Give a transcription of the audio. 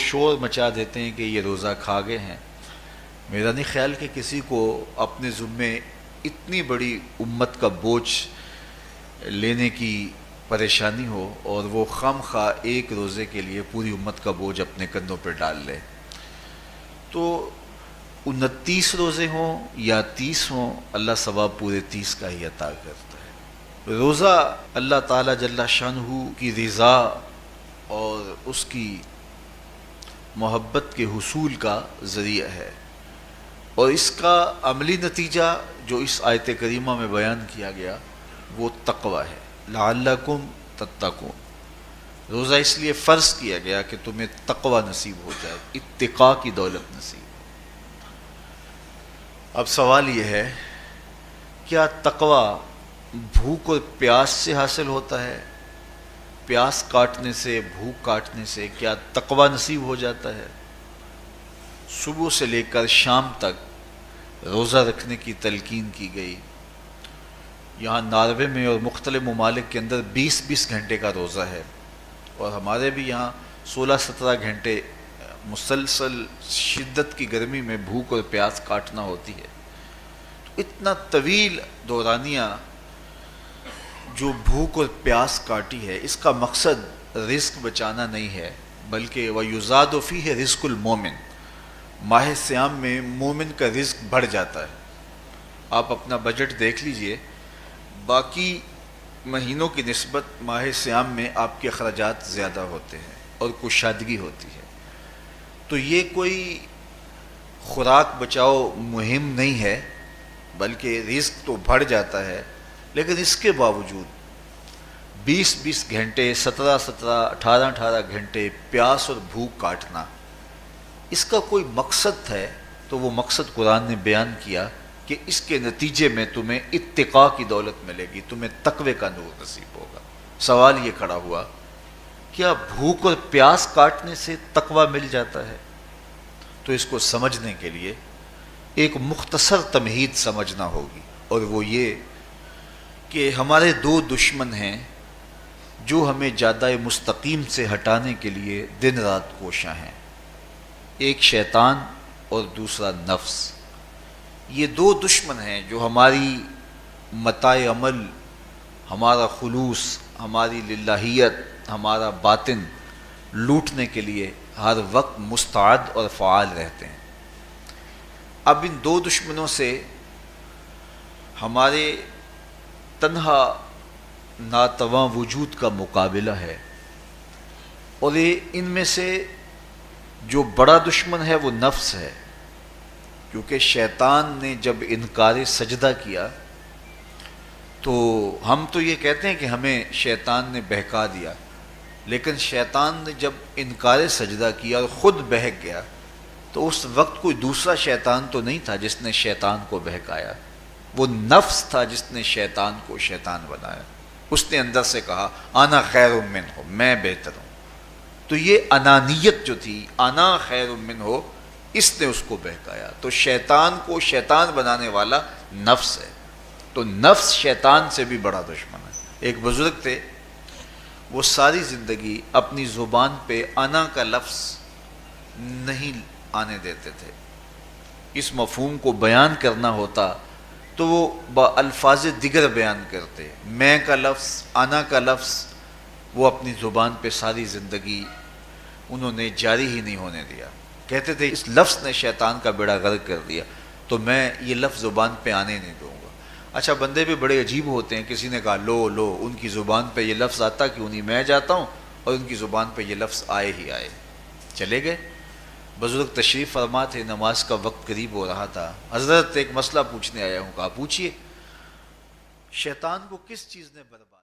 شور مچا دیتے ہیں کہ یہ روزہ کھا گئے ہیں۔ میرا نہیں خیال کہ کسی کو اپنے ذمے اتنی بڑی امت کا بوجھ لینے کی پریشانی ہو اور وہ خام خواہ ایک روزے کے لیے پوری امت کا بوجھ اپنے کندھوں پہ ڈال لے۔ تو 29 روزے ہوں یا 30 ہوں، اللہ ثواب پورے 30 کا ہی عطا کرتا ہے۔ روزہ اللہ تعالیٰ جل شانہ کی رضا اور اس کی محبت کے حصول کا ذریعہ ہے، اور اس کا عملی نتیجہ جو اس آیت کریمہ میں بیان کیا گیا وہ تقوی ہے۔ لعلکم تتقون، روزہ اس لیے فرض کیا گیا کہ تمہیں تقوی نصیب ہو جائے، اتقاء کی دولت نصیب۔ اب سوال یہ ہے، کیا تقوی بھوک اور پیاس سے حاصل ہوتا ہے؟ پیاس کاٹنے سے، بھوک کاٹنے سے کیا تقوی نصیب ہو جاتا ہے؟ صبح سے لے کر شام تک روزہ رکھنے کی تلقین کی گئی۔ یہاں ناروے میں اور مختلف ممالک کے اندر 20 گھنٹے کا روزہ ہے، اور ہمارے بھی یہاں 16-17 گھنٹے مسلسل شدت کی گرمی میں بھوک اور پیاس کاٹنا ہوتی ہے۔ تو اتنا طویل دورانیہ جو بھوک اور پیاس کاٹی ہے، اس کا مقصد رزق بچانا نہیں ہے، بلکہ وَيُزَادُ فِيهِ رِزْقُ الْمُؤْمِنِ، ماہ سیام میں مومن کا رزق بڑھ جاتا ہے۔ آپ اپنا بجٹ دیکھ لیجئے، باقی مہینوں کی نسبت ماہ سیام میں آپ کے اخراجات زیادہ ہوتے ہیں اور کشادگی ہوتی ہے۔ تو یہ کوئی خوراک بچاؤ مہم نہیں ہے، بلکہ رزق تو بڑھ جاتا ہے، لیکن اس کے باوجود 20 گھنٹے، 17 18 گھنٹے پیاس اور بھوک کاٹنا، اس کا کوئی مقصد ہے تو وہ مقصد قرآن نے بیان کیا کہ اس کے نتیجے میں تمہیں اتقاء کی دولت ملے گی، تمہیں تقوی کا نور نصیب ہوگا۔ سوال یہ کھڑا ہوا، کیا بھوک اور پیاس کاٹنے سے تقوی مل جاتا ہے؟ تو اس کو سمجھنے کے لیے ایک مختصر تمہید سمجھنا ہوگی، اور وہ یہ کہ ہمارے دو دشمن ہیں جو ہمیں جادہ مستقیم سے ہٹانے کے لیے دن رات کوشاں ہیں، ایک شیطان اور دوسرا نفس۔ یہ دو دشمن ہیں جو ہماری متاع عمل، ہمارا خلوص، ہماری للہیت، ہمارا باطن لوٹنے کے لیے ہر وقت مستعد اور فعال رہتے ہیں۔ اب ان دو دشمنوں سے ہمارے تنہا ناتواں وجود کا مقابلہ ہے، اور ان میں سے جو بڑا دشمن ہے وہ نفس ہے، کیونکہ شیطان نے جب انکار سجدہ کیا تو ہم تو یہ کہتے ہیں کہ ہمیں شیطان نے بہکا دیا، لیکن شیطان نے جب انکار سجدہ کیا اور خود بہک گیا تو اس وقت کوئی دوسرا شیطان تو نہیں تھا جس نے شیطان کو بہکایا، وہ نفس تھا جس نے شیطان کو شیطان بنایا۔ اس نے اندر سے کہا انا خیر منہ، میں بہتر ہوں۔ تو یہ انانیت جو تھی، انا خیر منہ، اس نے اس کو بہکایا۔ تو شیطان کو شیطان بنانے والا نفس ہے، تو نفس شیطان سے بھی بڑا دشمن ہے۔ ایک بزرگ تھے، وہ ساری زندگی اپنی زبان پہ انا کا لفظ نہیں آنے دیتے تھے۔ اس مفہوم کو بیان کرنا ہوتا تو وہ با الفاظ دیگر بیان کرتے، میں کا لفظ، انا کا لفظ، وہ اپنی زبان پہ ساری زندگی انہوں نے جاری ہی نہیں ہونے دیا۔ کہتے تھے اس لفظ نے شیطان کا بیڑا غرق کر دیا، تو میں یہ لفظ زبان پہ آنے نہیں دوں گا۔ اچھا، بندے بھی بڑے عجیب ہوتے ہیں، کسی نے کہا لو لو، ان کی زبان پہ یہ لفظ آتا کیوں نہیں، میں جاتا ہوں اور ان کی زبان پہ یہ لفظ آئے ہی آئے، چلے گئے۔ بزرگ تشریف فرما تھے، نماز کا وقت قریب ہو رہا تھا، حضرت ایک مسئلہ پوچھنے آیا ہوں، کہا پوچھئے۔ شیطان کو کس چیز نے برباد